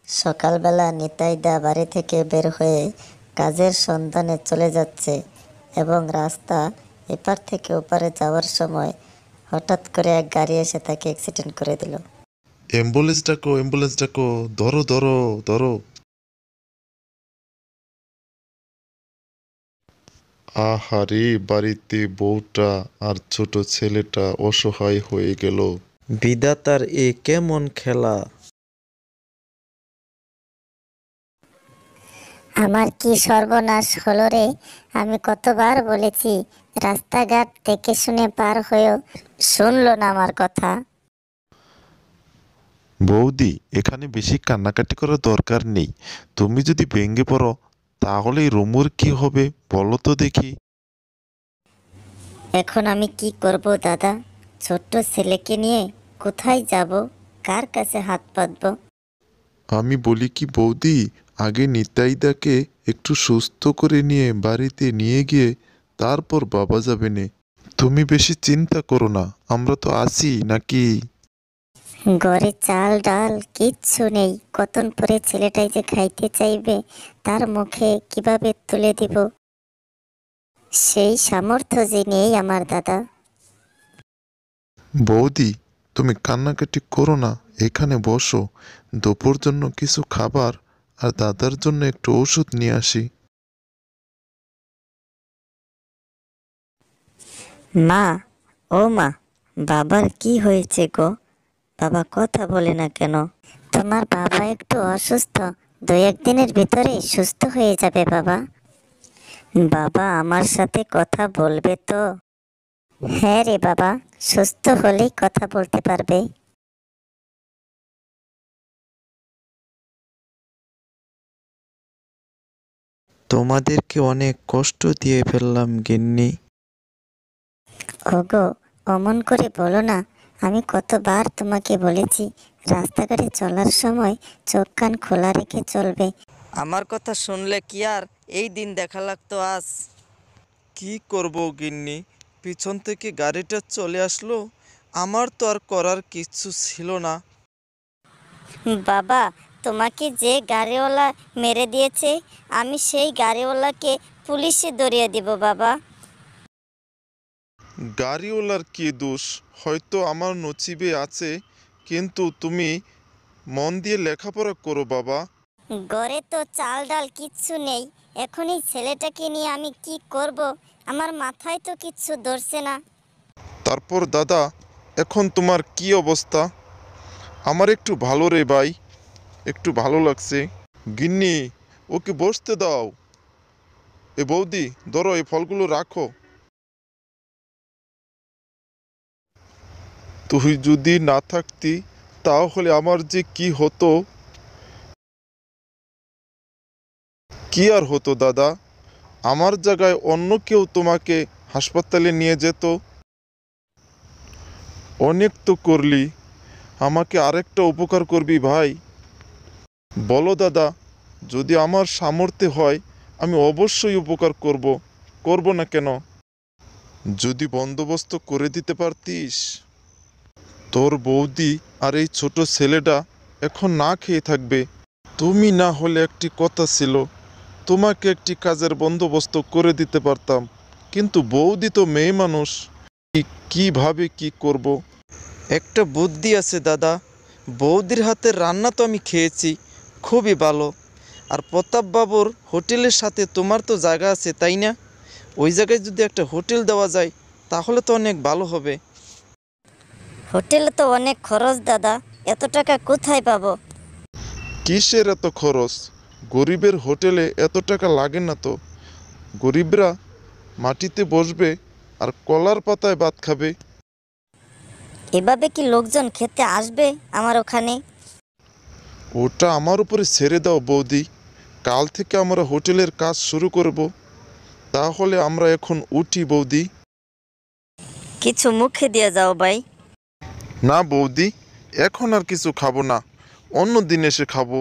সকালবেলা নিতাইদা বাড়ি থেকে বের হয়ে কাজের সন্ধানে চলে যাচ্ছে এবং রাস্তা এপার থেকে ওপারে যাওয়ার সময় হঠাৎ করে এক গাড়ি এসে তাকে অ্যাক্সিডেন্ট করে দিল। অ্যাম্বুলেন্স ডাকো, অ্যাম্বুলেন্স ডাকো, ধরো ধরো ধরো। আহারে, বাড়িতে বউটা আর ছোট ছেলেটা অসহায় হয়ে গেল। বিধাতার এ কেমন খেলা! আমার কি সর্বনাশ হলো রে! আমি কতবার বলেছি রাস্তাঘাট দেখে শুনে পার হয়েও শুনলো না আমার কথা। বৌদি, এখানে বেশি কান্নাকাটি করার দরকার নেই। তুমি যদি ভেঙে পড়ো তাহলে রুমুর কি হবে বলো তো দেখি। এখন আমি কি করব দাদা? ছোট্ট ছেলেকে নিয়ে কোথায় যাব? কার কাছে হাত পাতবো? আমি বলি কি বৌদি, আগে নিতাইদাকে একটু সুস্থ করে নিয়ে বাড়িতে নিয়ে গিয়ে তারপর বাবা যাবে নে। তুমি বেশি চিন্তা করো না, আমরা তো আছি নাকি। ঘরে চাল ডাল কিচ্ছু নেই, কতন পরে ছেলেটাই যে খাইতে চাইবে, তার মুখে কিভাবে তুলে দিব সেই সামর্থ্য যে নেই আমার দাদা। বৌদি, তুমি কান্নাকাটি করো না, এখানে বসো। দুপুর জন্য কিছু খাবার আর দাদার জন্য একটু ওষুধ নিয়ে আসি। মা, ও মা, বাবার কি হয়েছে গো? বাবা কথা বলে না কেন? তোমার বাবা একটু অসুস্থ, 2-1 দিনের ভিতরে সুস্থ হয়ে যাবে বাবা। বাবা আমার সাথে কথা বলবে তো? হ্যাঁ রে বাবা, সুস্থ হলেই কথা বলতে পারবে। তোমাদেরকে অনেক কষ্ট দিয়ে ফেললাম গিন্নি। ওগো, অমন করে বলো না। আমি কতবার তোমাকে বলেছি রাস্তাঘাটে চলার সময় চোখ কান খোলা রেখে চলবে। আমার কথা শুনলে কি আর এই দিন দেখা লাগতো আজ? কি করব গিন্নি, পিছন থেকে গাড়িটা চলে আসলো, আমার তো আর করার কিছু ছিল না। বাবা, তোমাকে যে গাড়িওয়ালা মেরে দিয়েছে, আমি সেই গাড়িওয়ালাকে পুলিশে ধরিয়ে দিব বাবা। গাড়িওয়ালার কি দোষ? হয়তো আমার নসিবে আছে, কিন্তু তুমি মন দিয়ে লেখাপড়া করো বাবা। ঘরে তো চাল ডাল কিচ্ছু নেই, এখন এই ছেলেটাকে নিয়ে আমি কি করব? আমার মাথায় তো কিচ্ছু ধরছে না। তারপর দাদা, এখন তোমার কি অবস্থা? আমার একটু ভালো রে ভাই, একটু ভালো লাগছে। গিন্নি, ওকে বসতে দাও। এ বৌদি, ধরো এই ফলগুলো রাখো। তুই যদি না থাকতি তাহলে আমার যে কি হতো। কি আর হতো দাদা, আমার জায়গায় অন্য কেউ তোমাকে হাসপাতালে নিয়ে যেত। অনেক তো করলি, আমাকে আরেকটা উপকার করবি ভাই। বলো দাদা, যদি আমার সামর্থ্যে হয় আমি অবশ্যই উপকার করব, করব না কেন? যদি বন্দোবস্ত করে দিতে পারতিস। তোর বৌদি আর এই ছোট ছেলেটা এখন না খেয়ে থাকবে। তুমি না হলে একটি কথা ছিল, তোমাকে একটি কাজের বন্দোবস্ত করে দিতে পারতাম, কিন্তু বৌদি তো মেয়ে মানুষ। কিভাবে কি করব? একটা বুদ্ধি আছে দাদা, বৌদির হাতের রান্না তো আমি খেয়েছি, খুবই ভালো। আর প্রতাপবাবুর হোটেলের সাথে তোমার তো জায়গা আছে তাই না? ওই জায়গায় যদি একটা হোটেল দেওয়া যায় তাহলে তো অনেক ভালো হবে। হোটেলে তো অনেক খরচ দাদা, এত টাকা কোথায় পাবো? কিসের এত খরচ? গরিবের হোটেলে এত টাকা লাগে না তো। গরিবরা মাটিতে বসবে আর কলার পাতায় ভাত খাবে। এভাবে কি লোকজন খেতে আসবে আমার ওখানে? ওটা আমার উপরে ছেড়ে দাও বৌদি। কাল থেকে আমরা হোটেলের কাজ শুরু করব। তাহলে আমরা এখন উঠি বৌদি। কিছু মুখে দিয়ে যাও ভাই। না বৌদি, এখন আর কিছু খাবো না, অন্য দিন এসে খাবো।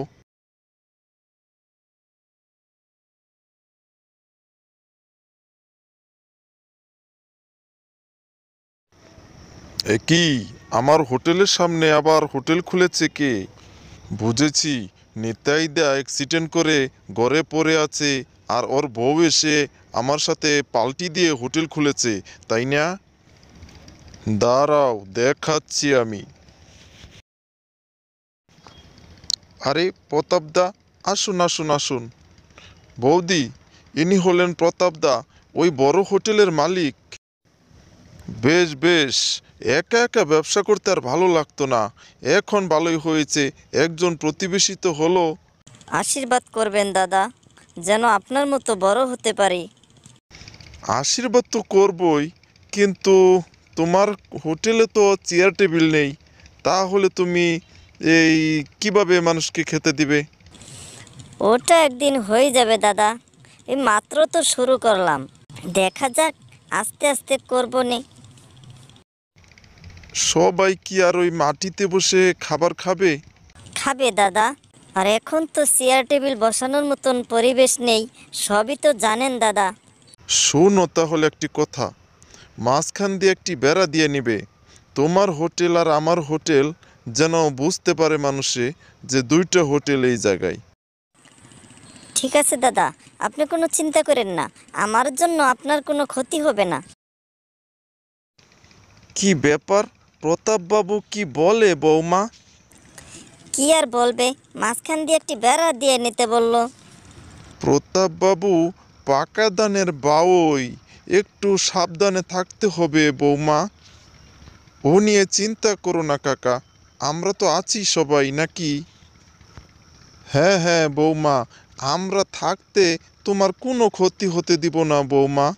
কি, আমার হোটেলের সামনে আবার হোটেল খুলেছে কে? বুঝেছি, নিতাইদা অ্যাক্সিডেন্ট করে ঘরে পড়ে আছে আর ওর বউ এসে আমার সাথে পাল্টি দিয়ে হোটেল খুলেছে, তাই না? দাঁড়াও দেখাচ্ছি আমি। আরে প্রতাপদা, আসুন আসুন আসুন। বৌদি, ইনি হলেন প্রতাপদা, ওই বড় হোটেলের মালিক। বেশ বেশ, একা একা ব্যবসা করতে আর ভালো লাগতো না, এখন ভালোই হয়েছে, একজন প্রতিবেশী তো হলো। আশীর্বাদ করবেন দাদা, যেন আপনার মতো বড় হতে পারি। আশীর্বাদ তো করবই, কিন্তু তোমার হোটেলে তো চেয়ার টেবিল নেই, তাহলে তুমি এই কিভাবে মানুষকে খেতে দিবে? ওটা একদিন হয়ে যাবে দাদা, এই মাত্র তো শুরু করলাম, দেখা যাক, আস্তে আস্তে করবো নে। সবাই কি আর ওই মাটিতে বসে খাবার খাবে? খাবে দাদা, আর এখন তো চেয়ার টেবিল বসানোর মতন পরিবেশ নেই, সবই তো জানেন দাদা। শোনো তাহলে একটি কথা, মাঝখান দিয়ে একটি বেড়া দিয়ে নিবে, তোমার হোটেল আর আমার হোটেল, যেন বুঝতে পারে মানুষে যে দুইটা হোটেল এই জায়গায়। ঠিক আছে দাদা, আপনি কোনো চিন্তা করেন না, আমার জন্য আপনার কোনো ক্ষতি হবে না। কি ব্যাপার, প্রতাপবাবু কি বলে বৌমা? কি আর বলবে, মাঝখান দিয়ে একটি বেড়া দিয়ে নিতে বললো। প্রতাপবাবু পাকা দানের বাউই, একটু সাবধানে থাকতে হবে বৌমা। ও নিয়ে চিন্তা করো না কাকা, আমরা তো আছি সবাই নাকি? হ্যাঁ হ্যাঁ বৌমা, আমরা থাকতে তোমার কোনো ক্ষতি হতে দিব না বৌমা।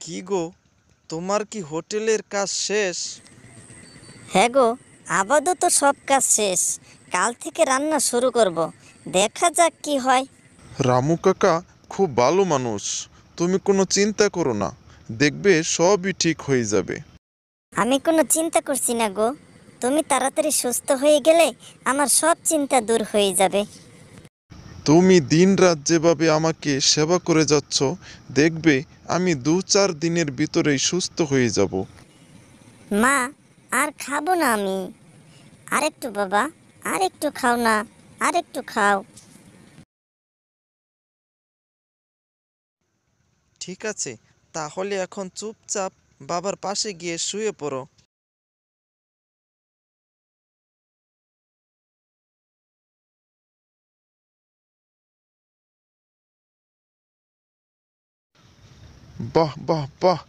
কি গো, তোমার কি হোটেলের কাজ শেষ? হ্যাঁ গো, আপাতত সব কাজ শেষ, কাল থেকে রান্না শুরু করব, দেখা যাক কি হয়। রামু কাকা খুব ভালো মানুষ, তুমি কোনো চিন্তা করো না, দেখবে সবই ঠিক হয়ে যাবে। আমি কোনো চিন্তা করছি না গো, তুমি তাড়াতাড়ি সুস্থ হয়ে গেলে আমার সব চিন্তা দূর হয়ে যাবে। তুমি দিনরাত যেভাবে আমাকে সেবা করে যাচ্ছ, দেখবে আমি 2-4 দিনের ভিতরেই সুস্থ হয়ে যাব। মা, আর খাবো না আমি। আরেকটু বাবা, আরেকটু খাও না, আরেকটু খাও। ঠিক আছে, তাহলে এখন চুপচাপ বাবার পাশে গিয়ে শুয়ে পড়ো। বাহ বাহ বাহ,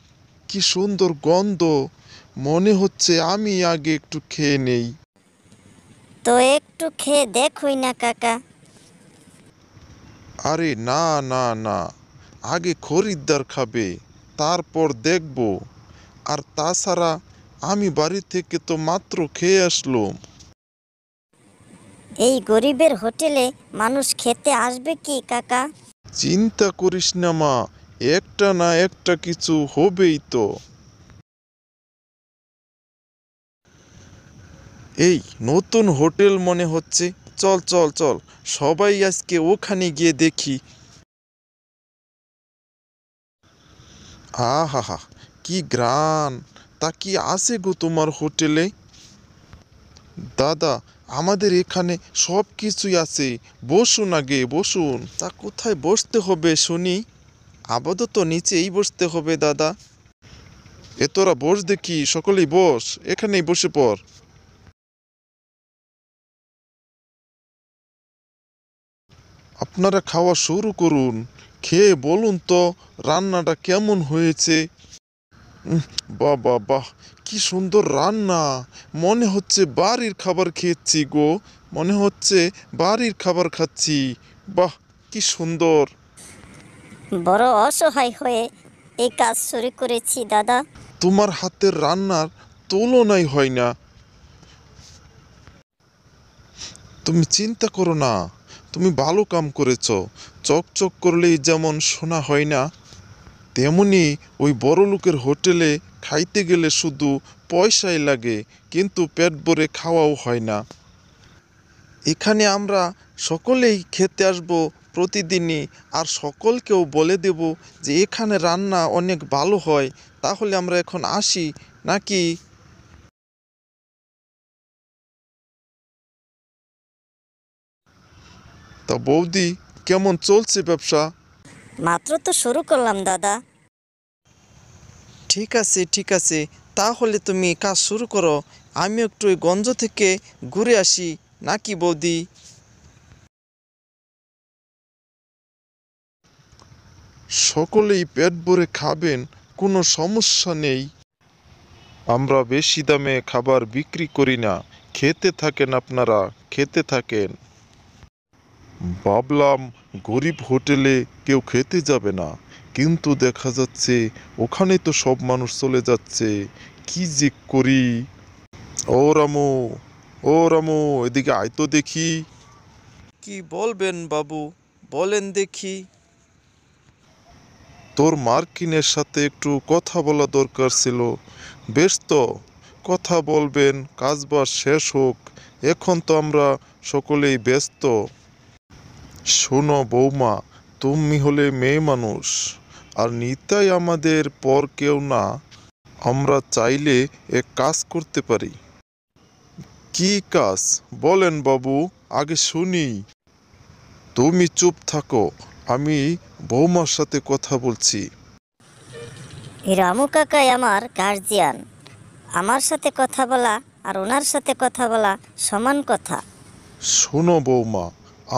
কি সুন্দর গন্ধ, মনে হচ্ছে আমি আগে একটু খেয়ে নেই। তো একটু খেয়ে দেখোই না কাকা। আরে না না না, আগে খরিদ্দার খাবে, তারপর দেখব। আর তাছাড়া আমি বাড়ি থেকে তো মাত্র খেয়ে আসলাম। এই গরিবের হোটেলে মানুষ খেতে আসবে কি কাকা? চিন্তা করিস না মা, একটা না একটা কিছু হবেই তো। এই নতুন হোটেল মনে হচ্ছে, চল চল চল, সবাই আজকে ওখানে গিয়ে দেখি। আহা হা, কি গ্রান, তা কি আছে গো তোমার হোটেলে? দাদা, আমাদের এখানে সব কিছুই আছে, বসুন আগে বসুন। তা কোথায় বসতে হবে শুনি? আপাতত নিচেই বসতে হবে দাদা। এ তোরা বস দেখি, সকলেই বস, এখানেই বসে পড়। আপনারা খাওয়া শুরু করুন, খেয়ে বলুন তো রান্নাটা কেমন হয়েছে। বাহ বাহ বাহ, কি সুন্দর রান্না, মনে হচ্ছে বাড়ির খাবার খেয়েছি গো, মনে হচ্ছে বাড়ির খাবার খাচ্ছি। বাহ, কি সুন্দর। বড় অসহায় হয়ে এই কাজ শুরু করেছি দাদা। তোমার হাতের রান্নার তুলনাই হয় না। তুমি চিন্তা করো না, তুমি ভালো কাম করেছ, চকচক করলেই যেমন সোনা হয় না, তেমনি ওই বড় লোকের হোটেলে খাইতে গেলে শুধু পয়সাই লাগে, কিন্তু পেট ভরে খাওয়াও হয় না। এখানে আমরা সকলেই খেতে আসব প্রতিদিনই, আর সকলকেও বলে দেব যে এখানে রান্না অনেক ভালো হয়। তাহলে আমরা এখন আসি নাকি? তা বৌদি, কেমন চলছে ব্যবসা? মাত্র তো শুরু করলাম দাদা। ঠিক আছে, ঠিক আছে, তাহলে তুমি কাজ শুরু করো। আমি একটু ওই গঞ্জ থেকে ঘুরে আসি নাকি বৌদি? সকলেই পেট ভরে খাবেন, কোনো সমস্যা নেই। আমরা বেশি দামে খাবার বিক্রি করি না। খেতে থাকেন আপনারা, খেতে থাকেন। ভাবলাম গরিব হোটেলে কেউ খেতে যাবে না, কিন্তু দেখা যাচ্ছে ওখানে তো সব মানুষ চলে যাচ্ছে। কি যে করি! ও রামু, ও রামু, এদিকে আয় তো দেখি। কি বলবেন বাবু, বলেন দেখি। তোর মার্কিনের সাথে একটু কথা বলা দরকার ছিল। বেশ তো, কথা বলবেন, কাজবাজ শেষ হোক। এখন তো আমরা সকলেই ব্যস্ত। শোনো বৌমা, তুমি হলে মেয়ে মানুষ, আর নিতাই আমাদের পর কেউ না। আমরা চাইলে এক কাজ করতে পারি। কি কাজ বলেন বাবু, আগে শুনি। তুমি চুপ থাকো, আমি বৌমার সাথে কথা বলছি। এই রামু কাকাই আমার গার্জিয়ান। আমার সাথে কথা বলা আর ওনার সাথে কথা বলা সমান কথা। শোনো বৌমা,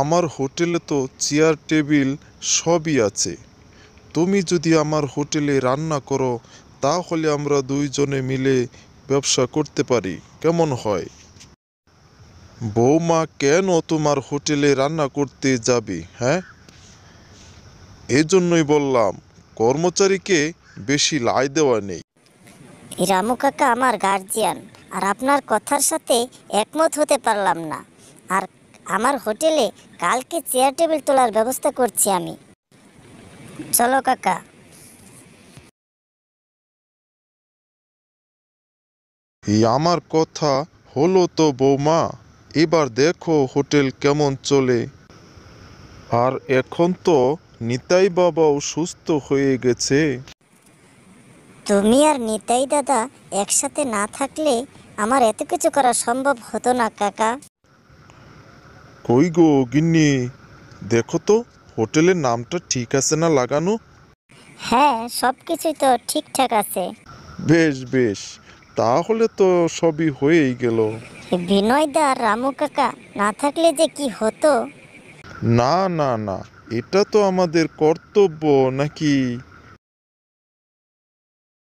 আমার হোটেলে তো চেয়ার টেবিল সবই আছে। তুমি যদি আমার হোটেলে রান্না করো, তাহলে আমরা দুইজনে মিলে ব্যবসা করতে পারি, কেমন হয়? বৌমা কেন তোমার হোটেলে রান্না করতে যাবে, হ্যাঁ? এজন্যই বললাম, কর্মচারীকে বেশি লাই দেওয়া নেই। এই রামু কাকা আমার গার্জিয়ান, আর আপনার কথার সাথে একমত হতে পারলাম না। আর আমার হোটেলে কালকে চেয়ার টেবিল তোলার ব্যবস্থা করছি আমি। চলো কাকা। এই আমার কথা হলো তো বৌমা, এবার দেখো হোটেল কেমন চলে। আর এখন তো নিতাই বাবাও সুস্থ হয়ে গেছে। তুমি আর নিতাই দাদা একসাথে না থাকলে আমার এত কিছু করা সম্ভব হতো না কাকা। কই গো গিন্নি, দেখো তো হোটেলের নামটা ঠিক আছে না লাগানো? হ্যাঁ, সব কিছুই তো ঠিকঠাক আছে। বেশ বেশ, তাহলে তো সবই হয়েই গেল। এই বিনয় দা আর রামু কাকা না থাকলে যে কি হতো। না না না, এটা তো আমাদের কর্তব্য নাকি?